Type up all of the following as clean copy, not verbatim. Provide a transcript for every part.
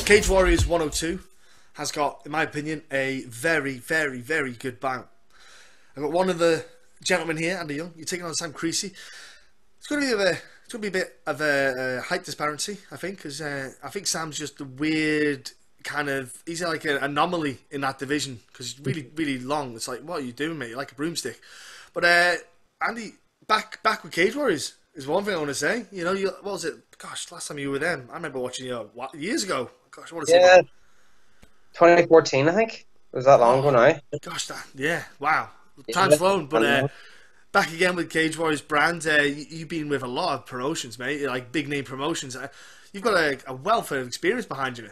Cage Warriors 102 has got, in my opinion, a very, very, very good bout. I've got one of the gentlemen here, Andy Young. You're taking on Sam Creasey. It's going to be a bit of a height disparity, I think, because I think Sam's just a weird kind of. He's like an anomaly in that division because he's really, really long. It's like, what are you doing, mate? You're like a broomstick. But Andy, back with Cage Warriors is one thing I want to say. You know, what was it? Gosh, last time you were with them, I remember watching you years ago. Gosh, I want to say. Yeah, 2014, I think. It was that long ago now. Gosh, wow. Time's flown, but back again with Cage Warriors brand. You've been with a lot of promotions, mate, like big name promotions. You've got a wealth of experience behind you.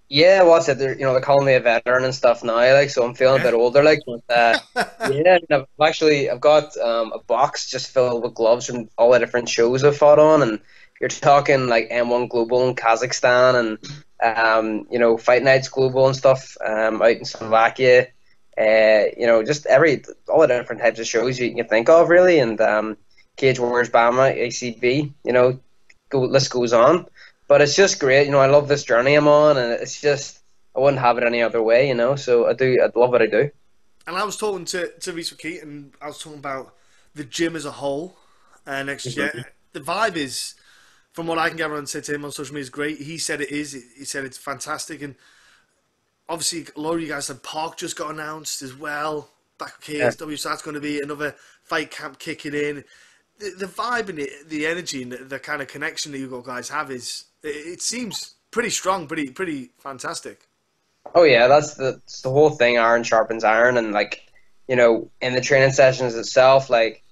Yeah, what's it? They're calling me a veteran and stuff now, like, so I'm feeling a bit older, like. But, yeah, I've got a box just filled with gloves from all the different shows I've fought on, and you're talking like M1 Global in Kazakhstan and Fight Nights Global and stuff out in Slovakia. Just all the different types of shows you can think of, really, and Cage Warriors Bama, ACB, list goes on. But it's just great, I love this journey I'm on, and it's just, I wouldn't have it any other way, so I love what I do. And I was talking to Reese McKee, and I was talking about the gym as a whole next year. The vibe is, from what I can gather and say to him on social media, is great. He said it is. He said it's fantastic, and obviously a lot of you guys said Park just got announced as well. Back with KSW, so that's going to be another fight camp kicking in. The vibe and the energy and the kind of connection that you guys have it seems pretty strong, pretty fantastic. Oh yeah, that's the whole thing. Iron sharpens iron, and in the training sessions itself, like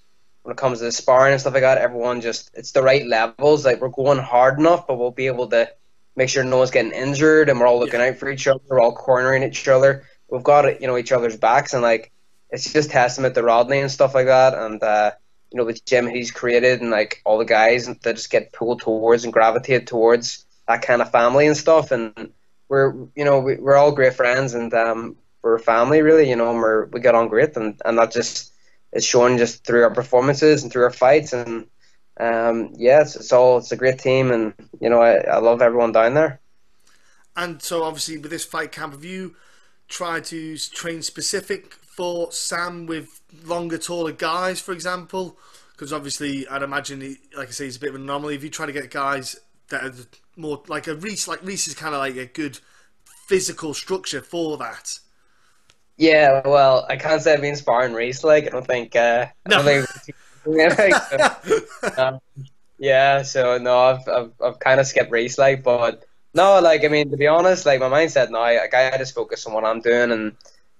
when it comes to the sparring and stuff like that, everyone it's the right levels. Like, we're going hard enough, but we'll be able to make sure no one's getting injured, and we're all looking out for each other. We're all cornering each other. We've got each other's backs, and like it's just testament to Rodney and stuff like that, and the gym he's created, and like all the guys that just get pulled towards and gravitate towards that kind of family and stuff. And we're all great friends, and we're a family, really, and we get on great, and that just is shown just through our performances and through our fights. And it's a great team, and I love everyone down there. And so obviously with this fight camp, have you tried to train specific for Sam with longer, taller guys, for example? Because obviously I'd imagine, like I say, he's a bit of an anomaly. If you try to get guys that are more like Reese is kind of like a good physical structure for that. Yeah, well, I can't say I've been sparring Reese, like, I don't think No. So no, I've kind of skipped Reese, like, but no, like, I mean, to be honest, like, my mindset now, like, I just focus on what I'm doing, and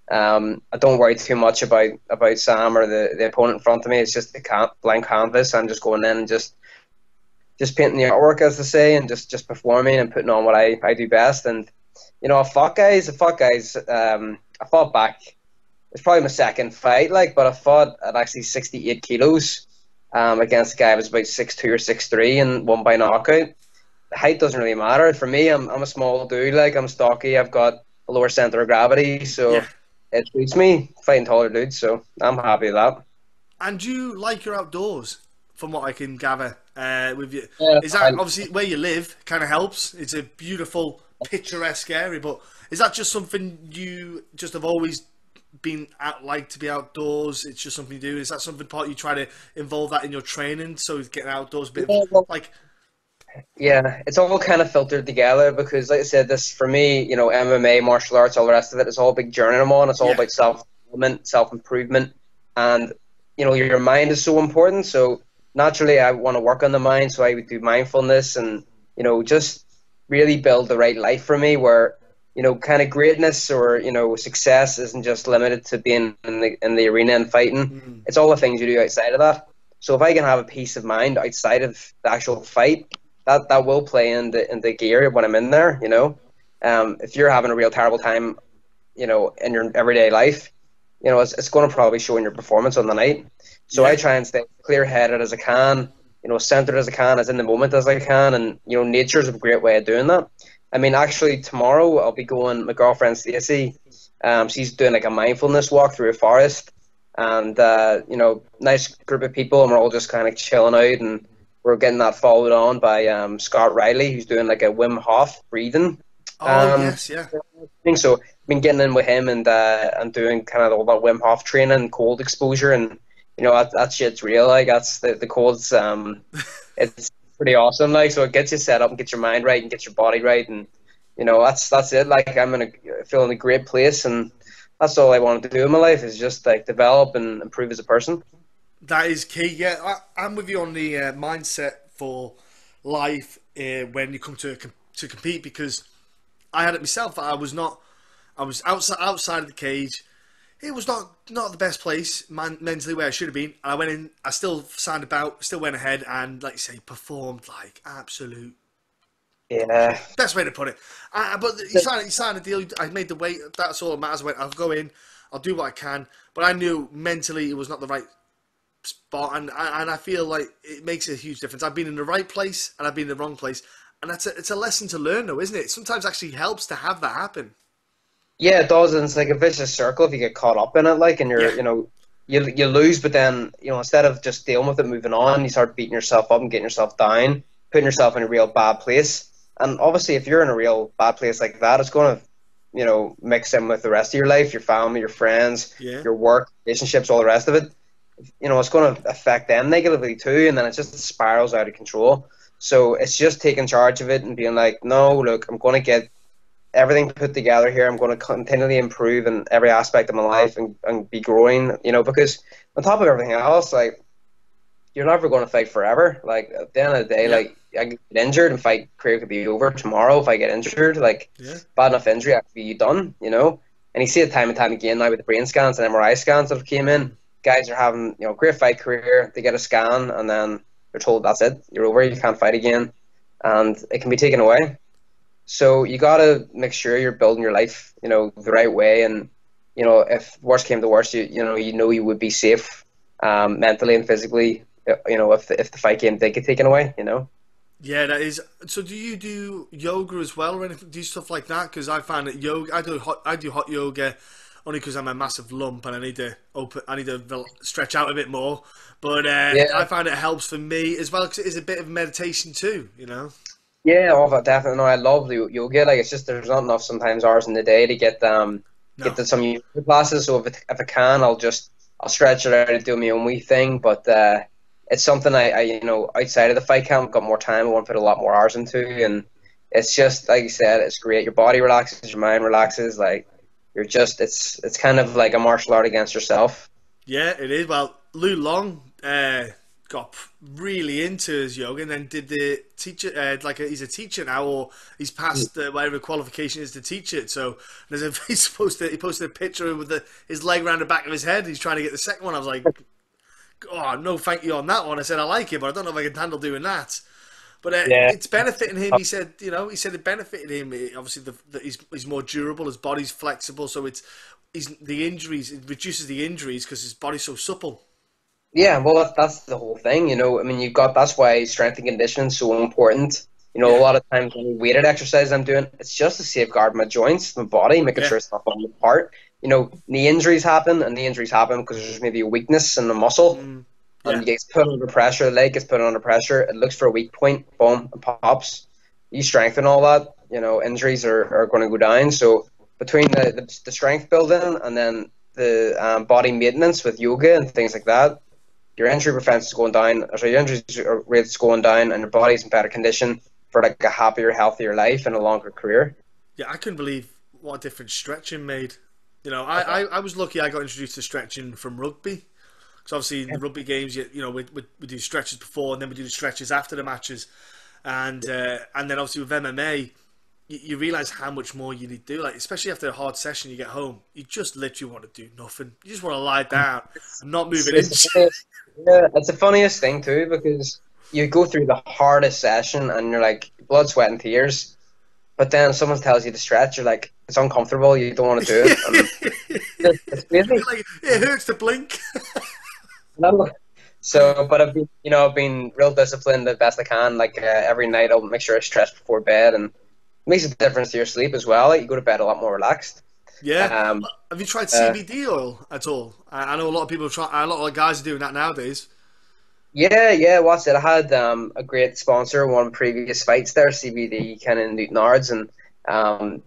I don't worry too much about Sam or the opponent in front of me. It's just a blank canvas. I'm just going in and just painting the artwork, as they say, and just performing and putting on what I do best. And I fought guys. I fought back. It's probably my second fight, like, but I fought at actually 68 kilos against a guy who was about 6'2" or 6'3" and won by knockout. The height doesn't really matter for me. I'm a small dude. Like, I'm stocky. I've got a lower center of gravity, so. Yeah. It suits me fighting taller dudes, so I'm happy with that. And you like your outdoors, from what I can gather with you. Yeah, is that obviously where you live kind of helps? It's a beautiful, picturesque area, but is that just something you just have always been like to be outdoors? It's just something you do. Is that something part you try to involve that in your training? So getting outdoors a bit like. Yeah, it's all kind of filtered together because, like I said, this for me, MMA, martial arts, all the rest of it, it's all a big journey I'm on. It's all about self-development, self-improvement, and your mind is so important. So naturally, I want to work on the mind, so I would do mindfulness and just really build the right life for me, where kind of greatness or success isn't just limited to being in the arena and fighting. Mm-hmm. It's all the things you do outside of that. So if I can have a peace of mind outside of the actual fight, that will play in the gear when I'm in there, if you're having a real terrible time, in your everyday life, it's going to probably show in your performance on the night. So I try and stay clear-headed as I can, centered as I can, as in the moment as I can, and nature's a great way of doing that. I mean, actually tomorrow I'll be going. My girlfriend Stacey, she's doing like a mindfulness walk through a forest, and nice group of people, and we're all just kind of chilling out, and we're getting that followed on by Scott Riley, who's doing like a Wim Hof breathing Oh yes, yeah. So I've been getting in with him and doing kind of all that Wim Hof training, cold exposure, and that shit's real. Like that's the cold's it's pretty awesome. Like so it gets you set up and gets your mind right and gets your body right, and that's it. Like feel in a great place, and that's all I want to do in my life is just like develop and improve as a person. That is key. Yeah, I'm with you on the mindset for life when you come to compete, because I had it myself. I was outside of the cage. It was not the best place mentally where I should have been. And I went in. I still signed a bout. Still went ahead and, like you say, performed like absolute Yeah, best way to put it. But you signed a deal. I made the weight. That's all that matters. I went, I'll go in. I'll do what I can. But I knew mentally it was not the right spot, and I feel like it makes a huge difference. I've been in the right place and I've been in the wrong place, and it's a lesson to learn, though, isn't it? Sometimes actually helps to have that happen. yeah, it does, and it's like a vicious circle if you get caught up in it. Like, and Yeah, you lose, but then instead of just dealing with it, moving on, you start beating yourself up and getting yourself down, putting yourself in a real bad place. And obviously, if you're in a real bad place like that, it's going to mix in with the rest of your life, your family, your friends, yeah, your work, relationships, all the rest of it. It's going to affect them negatively too, and then it just spirals out of control. So it's just taking charge of it and being like, no, look, I'm going to get everything put together here. I'm going to continually improve in every aspect of my life and be growing, because on top of everything else, like, you're never going to fight forever. Like, at the end of the day, yeah, like, I get injured and fight career could be over tomorrow if I get injured. Like, yeah, bad enough injury, I could be done. And you see it time and time again now with the brain scans and MRI scans that have came in. Guys are having, great fight career. They get a scan and then they're told that's it. You're over. You can't fight again, and it can be taken away. So you got to make sure you're building your life, the right way. And if worst came to worst, you would be safe, mentally and physically. If the fight game did get taken away. yeah. That is. So, do you do yoga as well, or anything? Do stuff like that? Because I find that yoga. I do hot yoga only because I'm a massive lump and I need to stretch out a bit more. But I Yeah, find it helps for me as well because it is a bit of meditation too. You know. yeah, definitely. No, I love the yoga. Like, it's just there's not enough sometimes hours in the day to get No. to some yoga classes. So if I can, I'll stretch it out and do my own wee thing. But it's something I outside of the fight camp, got more time. I want to put a lot more hours into, and it's just like you said, it's great. Your body relaxes, your mind relaxes. Like, it's kind of like a martial art against yourself. Yeah, it is. Well, Lou Long got really into his yoga, and then did the teacher he's a teacher now, or he's passed whatever qualification is to teach it. So he posted a picture with his leg around the back of his head. He's trying to get the second one. I was like, oh no, thank you on that one. I said I like it, but I don't know if I can handle doing that. But Yeah. it's benefiting him. He said it benefited him. Obviously, he's more durable. His body's flexible, so the injuries. It reduces the injuries because his body's so supple. Yeah, well, that's the whole thing. I mean, that's why strength and conditioning is so important. A Yeah, lot of times when weighted exercise I'm doing, it's just to safeguard my joints, my body, making yeah, sure it's not falling apart. Knee injuries happen, and knee injuries happen because there's maybe a weakness in the muscle, and yeah, it gets put under pressure, the leg gets put under pressure, it looks for a weak point, boom, it pops. You strengthen all that, injuries are going to go down. So between the strength building and then the body maintenance with yoga and things like that, your injury prevention is going down, or sorry, your injury rate is going down, and your body's in better condition for like a happier, healthier life and a longer career. yeah. I couldn't believe what a difference stretching made. I was lucky. I got introduced to stretching from rugby. Because obviously in the rugby games, we do stretches before, and then we do the stretches after the matches, and then obviously with MMA, you realise how much more you need to do. Like, especially after a hard session, you get home, you just literally want to do nothing. You just want to lie down and not move an It's inch. yeah, it's the funniest thing too because you go through the hardest session and you're like blood, sweat, and tears, but then someone tells you to stretch, you're like it's uncomfortable, you don't want to do it, and it's crazy. Like, it hurts to blink. No. So, but I've been real disciplined the best I can. Like every night, I'll make sure I stretch before bed, and it makes a difference to your sleep as well. Like, you go to bed a lot more relaxed. Yeah. Um, Have you tried uh, CBD oil at all? I know a lot of people try. A lot of guys are doing that nowadays. yeah. What's it? I had a great sponsor, one previous fights there, CBD, kind of in Newton Ards, and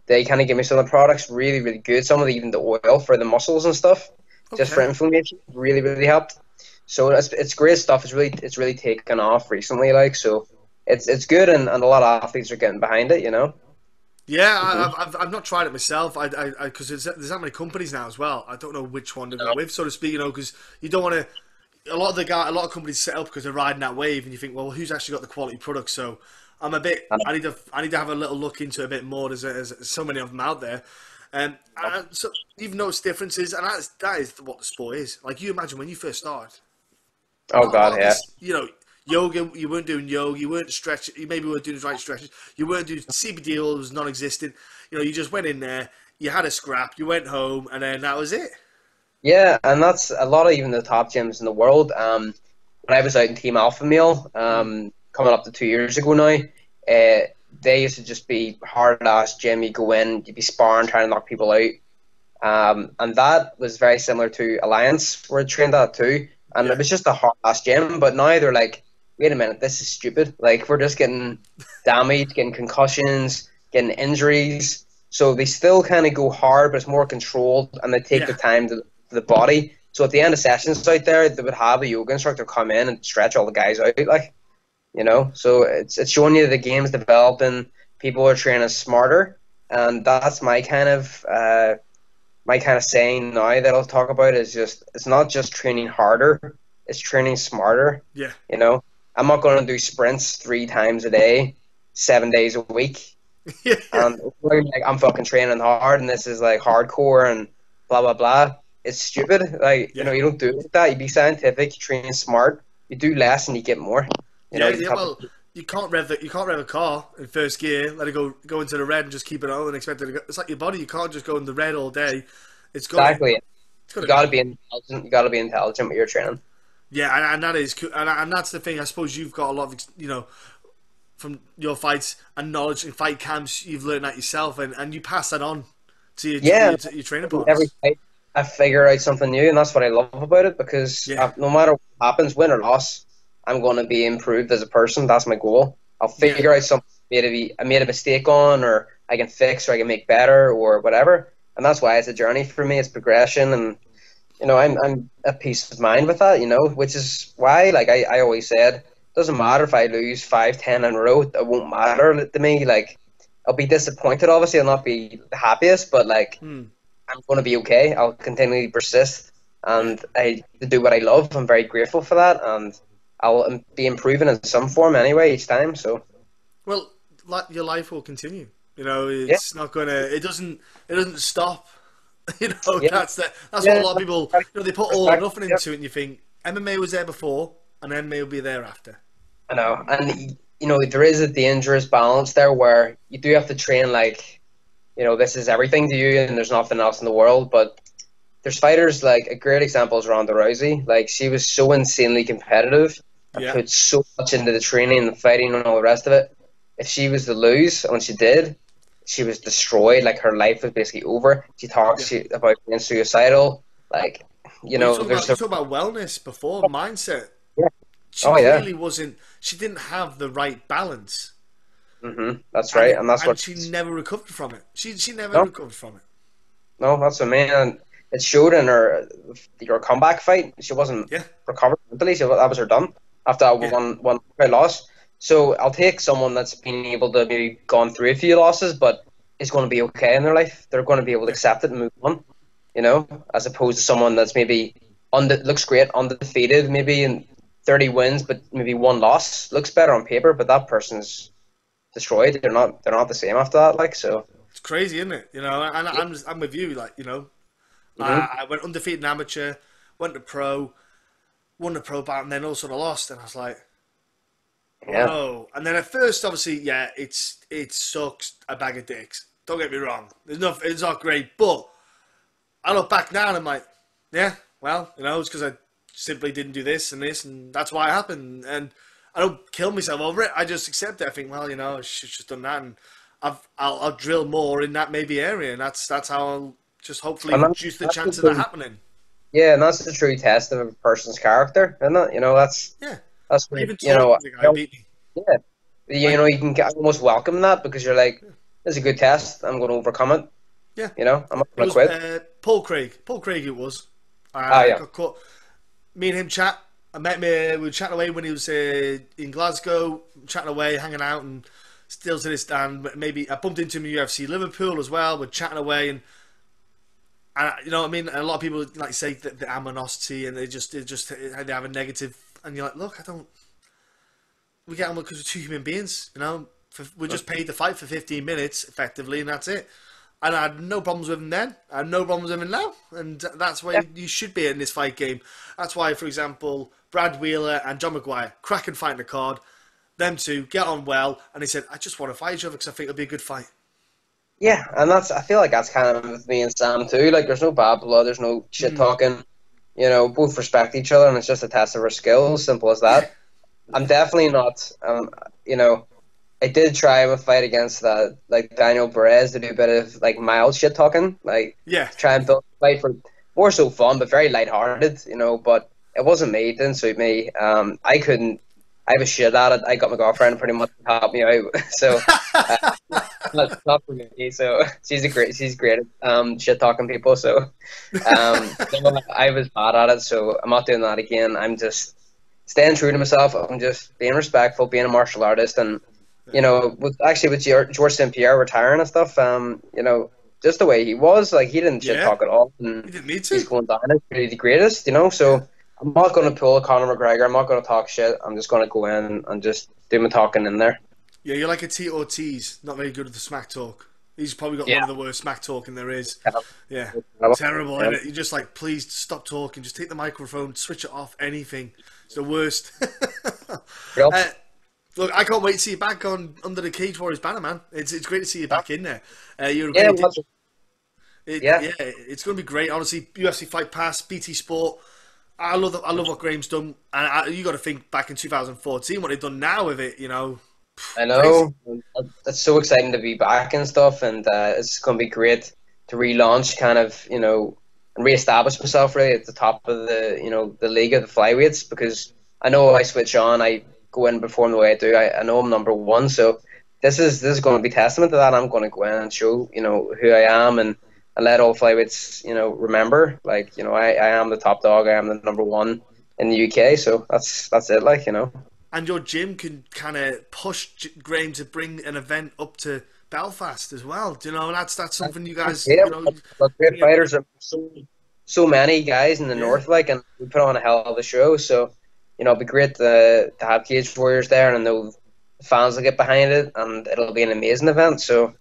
They kind of give me some of the products really, really good. Some of the, even the oil for the muscles and stuff, just for Okay. inflammation, really, really helped. So it's great stuff. It's really taken off recently, like so. It's good, and a lot of athletes are getting behind it. Yeah, Hmm. I've not tried it myself. Because there's that many companies now as well. I don't know which one to go with, so to speak. Because you don't want to. A lot of companies set up because they're riding that wave, and you think, well, who's actually got the quality product? So I'm a bit. I need to have a little look into it a bit more. There's so many of them out there, and so you've noticed differences, and that is what the sport is. Like you imagine when you first started, Oh not a lot God, of yeah. this, yoga. You weren't doing yoga. You weren't stretching. You maybe weren't doing the right stretches. You weren't doing CBD oil was non-existent. You just went in there. You had a scrap. You went home, and then that was it. Yeah, and that's a lot of even the top gyms in the world. When I was out in Team Alpha Male, Mm. coming up to 2 years ago now, they used to just be hard ass gym. You go in, you'd be sparring, trying to knock people out. And that was very similar to Alliance, where I trained at too. And Yeah, it was just a hard ass gym. But now they're like, wait a minute, this is stupid. Like we're just getting damage, getting concussions, getting injuries. So they still kind of go hard, but it's more controlled, and they take the yeah, time to the body. So at the end of sessions out there, they would have a yoga instructor come in and stretch all the guys out, like. So it's showing you the game's developing. People are training smarter, and that's my kind of saying now that I'll talk about is just it's not just training harder, it's training smarter. yeah, You know, I'm not going to do sprints 3 times a day, 7 days a week, yeah, yeah, and like I'm fucking training hard, and this is like hardcore and blah blah blah. It's stupid. Like yeah. you don't do it like that. You be scientific, you train smart, you do less and you get more. Yeah, You yeah. have to. Well, you can't rev a car in first gear, let it go into the red, and just keep it on and expect it to go. It's like your body. You can't just go in the red all day. It's got to Exactly. it's got You to got to go. be intelligent. You got to be intelligent with your training. Yeah, and that is cool. And that's the thing. I suppose you've got a lot of from your fights and knowledge in fight camps. You've learned that yourself, and you pass that on Yeah, to your training every partners. fight I figure out something new, and that's what I love about it because Yeah, no matter what happens, win or loss, I'm going to be improved as a person. That's my goal. I'll yeah. figure out something maybe I made a mistake on, or I can fix, or I can make better, or whatever. And that's why it's a journey for me. It's progression, and I'm at peace of mind with that. Which is why, like I always said, doesn't matter if I lose 5, 10 in a row. It won't matter to me. Like I'll be disappointed. Obviously, I'll not be the happiest, but like Hmm. I'm going to be okay. I'll continually persist Yeah. and I do what I love. I'm very grateful for that, and I'll be improving in some form anyway each time. So Well, your life will continue. yeah, It's not gonna. It doesn't stop. yeah, That's what a yeah. lot of people. They put all or nothing Yep. into it, and you think MMA was there before, and MMA will be there after. I know, and there is a dangerous balance there where you do have to train like this is everything to you, and there's nothing else in the world. But there's fighters like a great example is Ronda Rousey. Like she was so insanely competitive and Yeah, put so much into the training and the fighting and all the rest of it. If she was to lose, when she did, she was destroyed. Like her life was basically over. She yeah. talks about being suicidal. Like Well, there's you a talk about wellness before mindset. yeah. She Oh yeah. clearly wasn't. She didn't have the right balance, That's right, and that's and what. she never recovered from it. She never No, recovered from it. no, that's what I mean. And it showed in her comeback fight. She wasn't Yeah, recovered mentally. That was her done after that yeah, one fight loss. So I'll take someone that's been able to maybe gone through a few losses, but is going to be okay in their life. They're going to be able to yeah. accept it and move on. As opposed to someone that's maybe looks great, undefeated, maybe in 30 wins, but maybe one loss looks better on paper, but that person's destroyed. They're not the same after that. Like so. It's crazy, isn't it? And Yeah. I'm with you. Like Hmm. I went undefeated in amateur, went to pro, won the pro bout, and then all sort of lost. And I was like, Yeah. whoa. And then at first, obviously, yeah, it sucks a bag of dicks. Don't get me wrong. It's not great, but I look back now and I'm like, yeah, well, it's because I simply didn't do this, and that's why it happened. And I don't kill myself over it. I just accept it. I think, well, I should just done that, and I'll drill more in that maybe area, and that's how I'll just hopefully And reduce the that's the chance of that true, happening. yeah, and that's the true test of a person's character, isn't it? Yeah. That's But what even talking to the guy beat me. yeah. Like, You can almost welcome that because you're like, It's a good test. I'm going to overcome it. Yeah, You know, I'm not it going to was quit. Paul Craig. Paul Craig, it was. Ah, yeah. Got caught. Me and him chat. I met me. We were chatting away when he was in Glasgow, chatting away, hanging out, and still to this day. And maybe I bumped into him in UFC Liverpool as well. We're chatting away, and you know what I mean. And a lot of people like say that the aminosity, and they have a negative. And you're like, look, I don't. We get on because we're two human beings, you know. We just paid the fight for 15 minutes, effectively, and that's it. And I had no problems with him then. I had no problems with him now. And that's why Yeah. you should be in this fight game. That's why, for example, Brad Wheeler and John McGuire, cracking fight in the card. Them two get on well. And they said, I just want to fight each other because I think it'll be a good fight. Yeah, and I feel like that's kind of with me and Sam too. Like, there's no bad blood, there's no shit Mm. talking. You know, both respect each other, and it's just a test of our skills. Simple as Yeah. that. I'm definitely not. You know, I did try a fight against that, like Daniel Perez, to do a bit of like mild shit talking, like Yeah. to try and build a fight for more so fun, but very lighthearted. You know, but it wasn't me. It didn't suit me. I couldn't. I was shit at it. I got my girlfriend pretty much to help me out. So. Uh, not for me. So she's great at shit talking people. So I was bad at it. So I'm not doing that again. I'm just staying true to myself. I'm just being respectful, being a martial artist, and you know, with George St. Pierre retiring and stuff. You know, just the way he was, like he didn't shit Yeah. talk at all, and You didn't need he's to. going down as really the greatest. You know, Yeah. so. I'm not going to pull a Conor McGregor. I'm not going to talk shit. I'm just going to go in and just do my talking in there. Yeah, you're like a T Ortiz. Not very good at the smack talk. He's probably got Yeah. one of the worst smack talking there is. Yeah. Terrible, Yeah. isn't it? You're just like, please stop talking. Just take the microphone, switch it off, anything. It's the worst. Yep. uh, look, I can't wait to see you back on under the Cage Warriors banner, man. It's great to see you back in there. You're a Yeah, great. yeah, Yeah, it's going to be great. Honestly, UFC Fight Pass, BT Sport. I love what Graham's done, and you got to think back in 2014 what they've done now with it. You know, I crazy. know. It's so exciting to be back and stuff, and it's going to be great to relaunch, kind of, you know, and reestablish myself really at the top of the, you know, the league of the flyweights, because I know I switch on, I go in and perform the way I do. I know I'm number one, so this is going to be testament to that. I'm going to go in and show, you know, who I am, and let all flyweights, you know, remember, like, you know, I am the top dog. I am the number one in the UK, so that's it, like, you know. And your gym can kind of push Graham to bring an event up to Belfast as well. Do you know? And that's something you guys, Yeah, you know, but great bring it. fighters are so many guys in the Yeah, north, like, and we put on a hell of a show. So, you know, it'd be great to have Cage Warriors there, and I know the fans will get behind it, and it'll be an amazing event. So,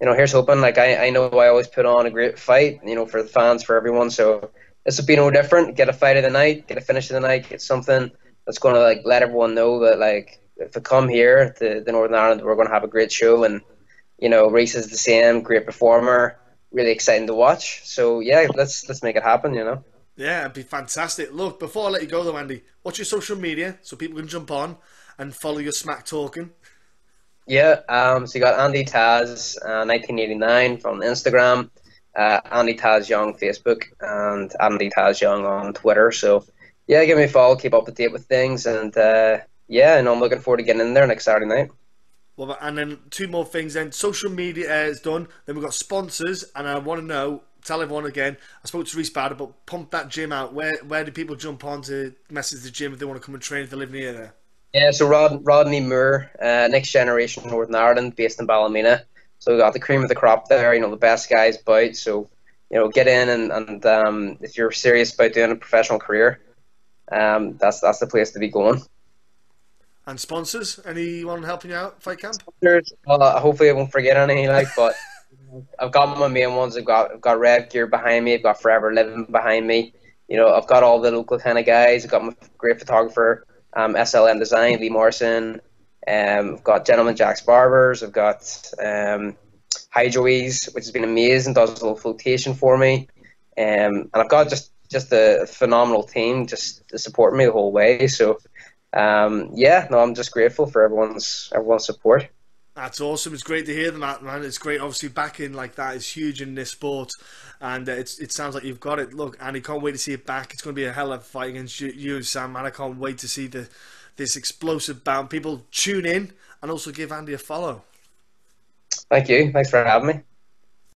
you know, here's hoping. Like, I know I always put on a great fight, you know, for the fans, for everyone. So this will be no different. Get a fight of the night, get a finish of the night, get something that's going to like let everyone know that, like, if they come here to the Northern Ireland, we're going to have a great show. And you know, Reese is the same, great performer, really exciting to watch. So yeah, let's make it happen. You know. yeah, it'd be fantastic. Look, before I let you go though, Andy, what's your social media so people can jump on and follow your smack talking? Yeah. So you got Andy Taz, 1989 from Instagram, Andy Taz Young Facebook, and Andy Taz Young on Twitter. So yeah, give me a follow, keep up to date with things, and yeah, and I'm looking forward to getting in there next Saturday night. Well, and then two more things. Then social media is done. Then we've got sponsors, and I want to know. Tell everyone again. I spoke to Reese Bader, but pump that gym out. Where do people jump on to message the gym if they want to come and train if they live near there? Yeah, so Rodney Moore, next generation Northern Ireland, based in Ballymena. So we got the cream of the crop there, you know, the best guys about. So, you know, get in, and if you're serious about doing a professional career, that's the place to be going. And sponsors, anyone helping you out? Fight camp. Hopefully I won't forget any, like, but I've got my main ones. I've got Rev Gear behind me. I've got Forever Living behind me. You know, I've got all the local kind of guys. I've got my great photographer, SLM Design, Lee Morrison. I've got Gentleman Jack's Barbers. I've got Hydroease, which has been amazing. Does a little flotation for me. And I've got just a phenomenal team just to support me the whole way. So yeah, no, I'm just grateful for everyone's support. That's awesome. It's great to hear that, man. It's great. Obviously, backing like that is huge in this sport, and it sounds like you've got it. Look, Andy, can't wait to see it back. It's going to be a hell of a fight against you and Sam, man. I can't wait to see this explosive bout. People tune in and also give Andy a follow. Thank you. Thanks for having me.